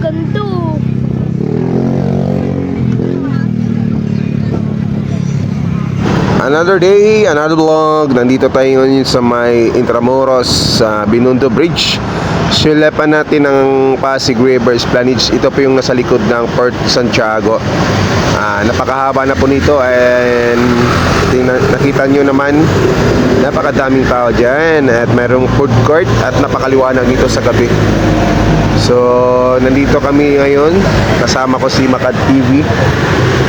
ganda oh. Another day, another vlog. Nandito tayo ngayon sa may Intramuros sa Binondo Bridge. Silepan natin ng Pasig River Esplanade. Ito po yung nasa likod ng Port Santiago. Napakahaba na po nito and nakita nyo naman napakadaming tao dyan at merong food court at napakaliwanag nito sa gabi. So nandito kami ngayon, kasama ko si Makad TV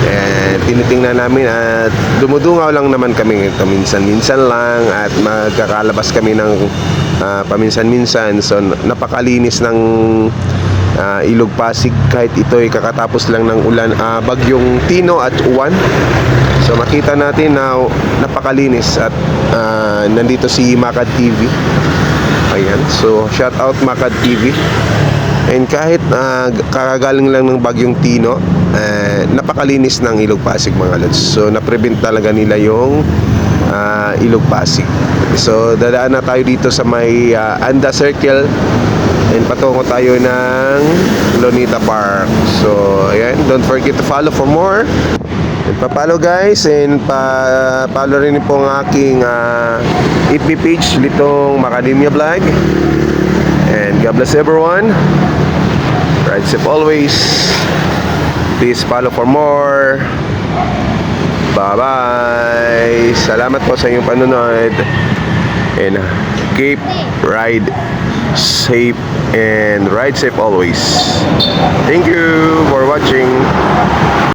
and tinitingnan namin at dumudungaw lang naman kami paminsan-minsan lang at magkakalabas kami ng paminsan-minsan. So napakalinis ng Ilog Pasig kahit ito'y kakatapos lang ng ulan, bagyong Tino at Uwan. So makita natin na napakalinis at nandito si Makad TV. Ayan, so shout out Makad TV. And kahit kakagaling lang ng bagyong Tino, napakalinis ng Ilog Pasig mga lods. So na-prevent talaga nila yung Ilog Pasig. So dadaan na tayo dito sa may Anda Circle and patungo tayo ng Lonita Park. So ayan, don't forget to follow for more. And pa-follow guys, and pa-follow rin po ang aking FB page, Litong Macademia Vlog. And God bless everyone. Ride safe always. Please follow for more. Bye-bye. Salamat po sa inyong panonood. And keep ride safe and ride safe always. Thank you for watching.